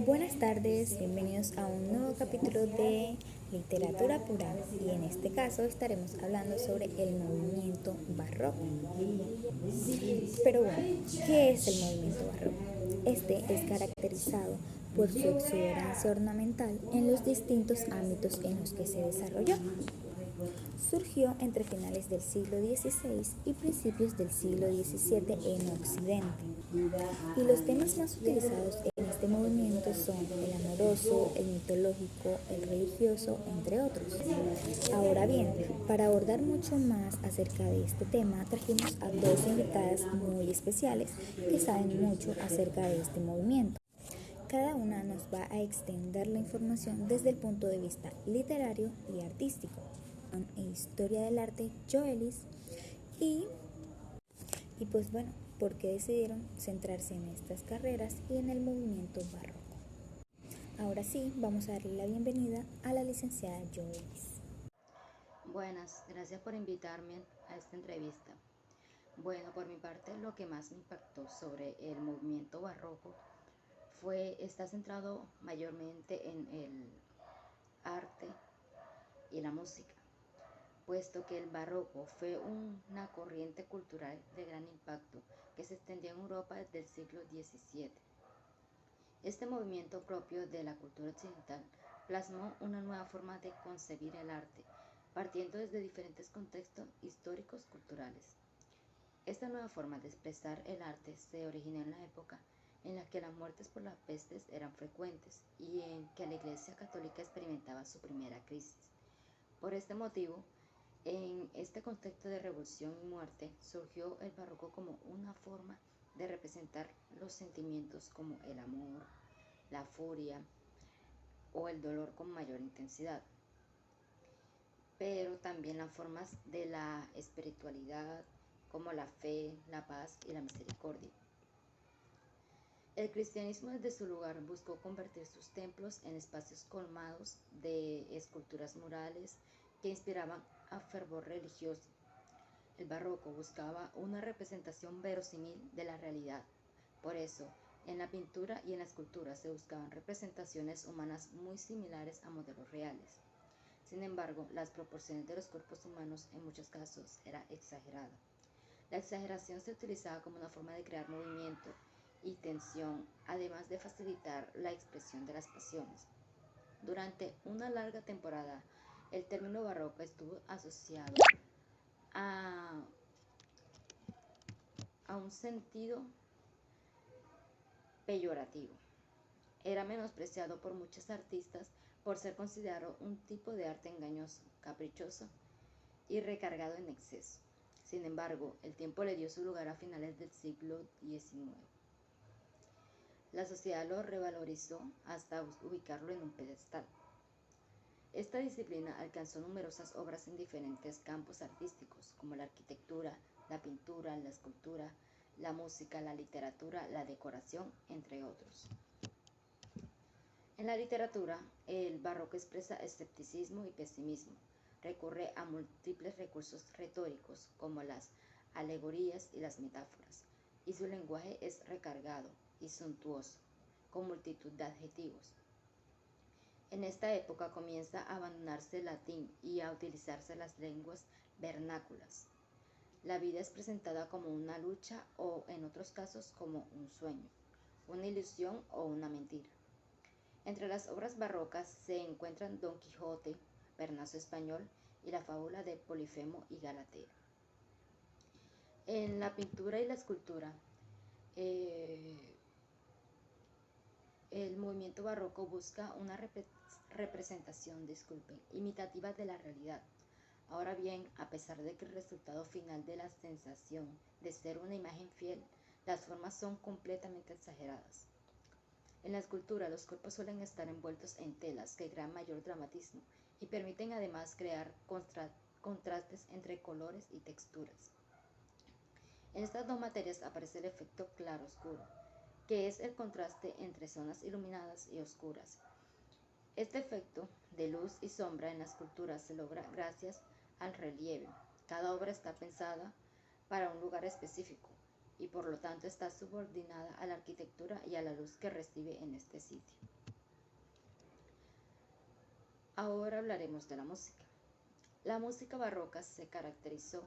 Buenas tardes, bienvenidos a un nuevo capítulo de Literatura Pura y en este caso estaremos hablando sobre el movimiento barroco. Pero bueno, ¿qué es el movimiento barroco? Este es caracterizado por su exuberancia ornamental en los distintos ámbitos en los que se desarrolló. Surgió entre finales del siglo XVI y principios del siglo XVII en Occidente. Y los temas más utilizados en este movimiento son el amoroso, el mitológico, el religioso, entre otros. Ahora bien, para abordar mucho más acerca de este tema, trajimos a dos invitadas muy especiales que saben mucho acerca de este movimiento. Cada una nos va a extender la información desde el punto de vista literario y artístico. En Historia del Arte, Joelis, y, pues bueno, ¿por qué decidieron centrarse en estas carreras y en el movimiento barroco? Ahora sí, vamos a darle la bienvenida a la licenciada Joelis. Buenas, gracias por invitarme a esta entrevista. Bueno, por mi parte, lo que más me impactó sobre el movimiento barroco está centrado mayormente en el arte y la música, puesto que el barroco fue una corriente cultural de gran impacto que se extendió en Europa desde el siglo XVII. Este movimiento propio de la cultura occidental plasmó una nueva forma de concebir el arte, partiendo desde diferentes contextos históricos culturales. Esta nueva forma de expresar el arte se originó en la época en la que las muertes por las pestes eran frecuentes y en que la Iglesia Católica experimentaba su primera crisis. Por este motivo, en este contexto de revolución y muerte, surgió el barroco como una forma de representar los sentimientos como el amor, la furia o el dolor con mayor intensidad, pero también las formas de la espiritualidad como la fe, la paz y la misericordia. El cristianismo desde su lugar buscó convertir sus templos en espacios colmados de esculturas murales que inspiraban a fervor religioso. El barroco buscaba una representación verosímil de la realidad. Por eso, en la pintura y en la escultura se buscaban representaciones humanas muy similares a modelos reales. Sin embargo, las proporciones de los cuerpos humanos en muchos casos era exagerada. La exageración se utilizaba como una forma de crear movimiento y tensión, además de facilitar la expresión de las pasiones. Durante una larga temporada, el término barroco estuvo asociado a un sentido peyorativo. Era menospreciado por muchos artistas por ser considerado un tipo de arte engañoso, caprichoso y recargado en exceso. Sin embargo, el tiempo le dio su lugar a finales del siglo XIX. La sociedad lo revalorizó hasta ubicarlo en un pedestal. Esta disciplina alcanzó numerosas obras en diferentes campos artísticos, como la arquitectura, la pintura, la escultura, la música, la literatura, la decoración, entre otros. En la literatura, el barroco expresa escepticismo y pesimismo. Recurre a múltiples recursos retóricos, como las alegorías y las metáforas, y su lenguaje es recargado y suntuoso, con multitud de adjetivos. En esta época comienza a abandonarse el latín y a utilizarse las lenguas vernáculas. La vida es presentada como una lucha o, en otros casos, como un sueño, una ilusión o una mentira. Entre las obras barrocas se encuentran Don Quijote, Bernazo Español y la fábula de Polifemo y Galatea. En la pintura y la escultura, el movimiento barroco busca una representación, imitativa de la realidad. Ahora bien, a pesar de que el resultado final de la sensación de ser una imagen fiel, las formas son completamente exageradas. En la escultura, los cuerpos suelen estar envueltos en telas que crean mayor dramatismo y permiten además crear contrastes entre colores y texturas. En estas dos materias aparece el efecto claro-oscuro, que es el contraste entre zonas iluminadas y oscuras. Este efecto de luz y sombra en la escultura se logra gracias al relieve. Cada obra está pensada para un lugar específico, y por lo tanto está subordinada a la arquitectura y a la luz que recibe en este sitio. Ahora hablaremos de la música. La música barroca se caracterizó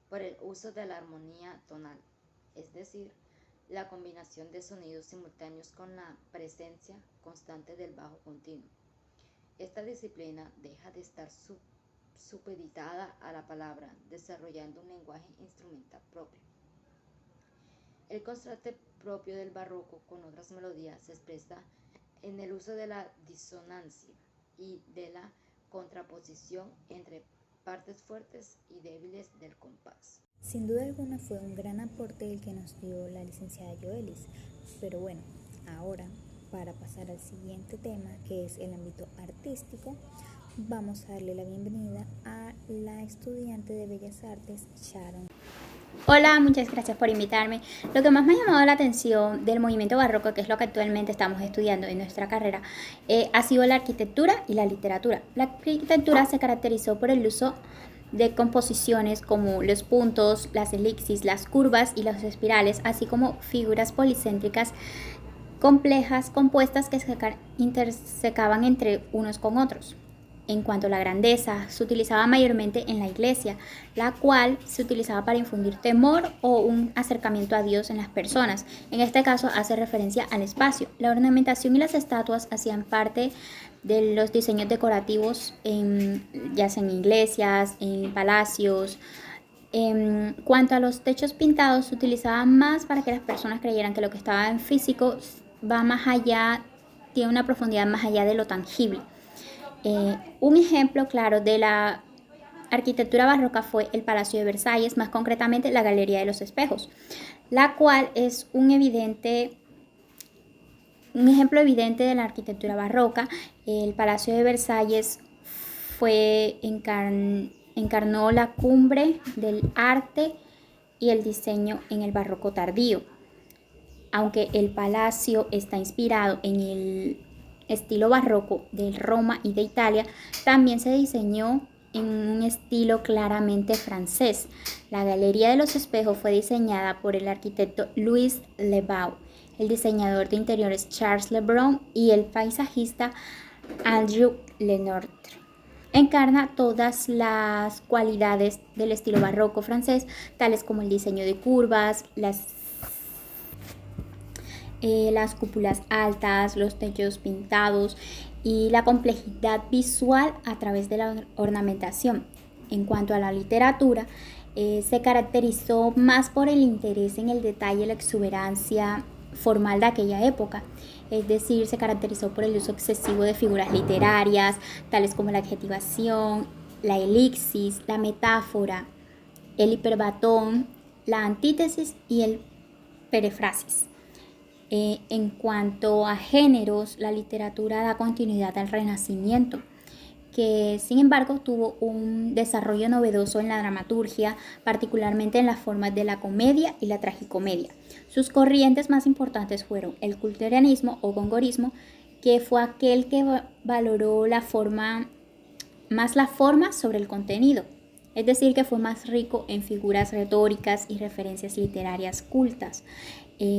por el uso de la armonía tonal, es decir, la combinación de sonidos simultáneos con la presencia constante del bajo continuo. Esta disciplina deja de estar supeditada a la palabra, desarrollando un lenguaje instrumental propio. El contraste propio del barroco con otras melodías se expresa en el uso de la disonancia y de la contraposición entre partes fuertes y débiles del compás. Sin duda alguna fue un gran aporte el que nos dio la licenciada Joelis, pero bueno, ahora para pasar al siguiente tema, que es el ámbito artístico, vamos a darle la bienvenida a la estudiante de Bellas Artes, Sharon. Hola, muchas gracias por invitarme. Lo que más me ha llamado la atención del movimiento barroco, que es lo que actualmente estamos estudiando en nuestra carrera, ha sido la arquitectura y la literatura. La arquitectura se caracterizó por el uso de composiciones como los puntos, las elipsis, las curvas y las espirales, así como figuras policéntricas complejas compuestas que se intersecaban entre unos con otros. En cuanto a la grandeza, se utilizaba mayormente en la iglesia, la cual se utilizaba para infundir temor o un acercamiento a Dios en las personas. En este caso hace referencia al espacio. La ornamentación y las estatuas hacían parte de los diseños decorativos, ya sea en iglesias, en palacios. En cuanto a los techos pintados, se utilizaba más para que las personas creyeran que lo que estaba en físico va más allá, tiene una profundidad más allá de lo tangible. Un ejemplo claro de la arquitectura barroca fue el Palacio de Versalles, más concretamente la Galería de los Espejos, la cual es un ejemplo evidente de la arquitectura barroca. El Palacio de Versalles encarnó la cumbre del arte y el diseño en el barroco tardío. Aunque el palacio está inspirado en el estilo barroco de Roma y de Italia, también se diseñó en un estilo claramente francés. La Galería de los Espejos fue diseñada por el arquitecto Louis Le Bau, el diseñador de interiores Charles Le Brun y el paisajista Andrew Lenotre. Encarna todas las cualidades del estilo barroco francés, tales como el diseño de curvas, las cúpulas altas, los techos pintados y la complejidad visual a través de la ornamentación. En cuanto a la literatura, se caracterizó más por el interés en el detalle y la exuberancia formal de aquella época. Es decir, se caracterizó por el uso excesivo de figuras literarias, tales como la adjetivación, la elipsis, la metáfora, el hiperbatón, la antítesis y el perífrasis. En cuanto a géneros, la literatura da continuidad al Renacimiento, que sin embargo tuvo un desarrollo novedoso en la dramaturgia, particularmente en las formas de la comedia y la tragicomedia. Sus corrientes más importantes fueron el culteranismo o gongorismo, que fue aquel que valoró la forma sobre el contenido, es decir, que fue más rico en figuras retóricas y referencias literarias cultas.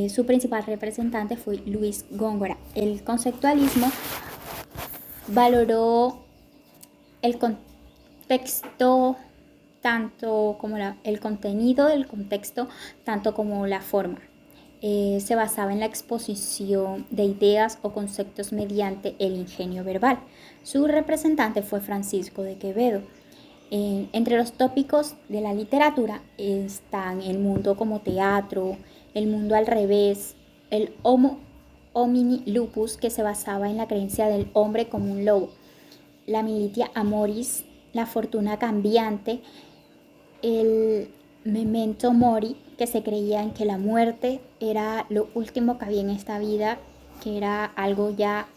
Su principal representante fue Luis Góngora. El conceptualismo valoró el contexto tanto como el contenido del contexto, tanto como la forma. Se basaba en la exposición de ideas o conceptos mediante el ingenio verbal. Su representante fue Francisco de Quevedo. Entre los tópicos de la literatura están el mundo como teatro, el mundo al revés, el homo homini lupus, que se basaba en la creencia del hombre como un lobo, la militia amoris, la fortuna cambiante, el memento mori, que se creía en que la muerte era lo último que había en esta vida, que era algo ya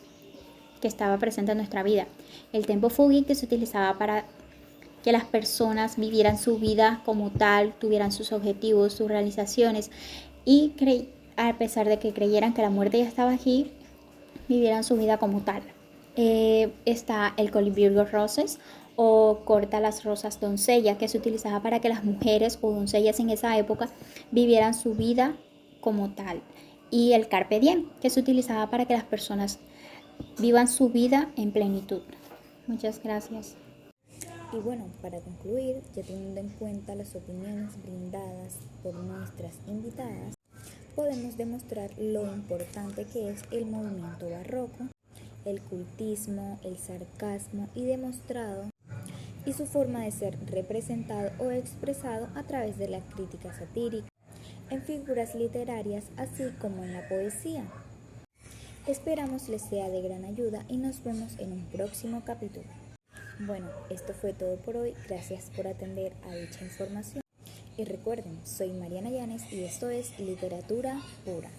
que estaba presente en nuestra vida, el tempo fugit, que se utilizaba para que las personas vivieran su vida como tal, tuvieran sus objetivos, sus realizaciones y a pesar de que creyeran que la muerte ya estaba aquí, vivieran su vida como tal. Está el Colibrirgo Roses o Corta las rosas doncella, que se utilizaba para que las mujeres o doncellas en esa época vivieran su vida como tal. Y el Carpe Diem, que se utilizaba para que las personas vivan su vida en plenitud. Muchas gracias. Y bueno, para concluir, ya teniendo en cuenta las opiniones brindadas por nuestras invitadas, podemos demostrar lo importante que es el movimiento barroco, el cultismo, el sarcasmo y su forma de ser representado o expresado a través de la crítica satírica, en figuras literarias así como en la poesía. Esperamos les sea de gran ayuda y nos vemos en un próximo capítulo. Bueno, esto fue todo por hoy. Gracias por atender a dicha información. Y recuerden, soy Mariana Llanes y esto es Literatura Pura.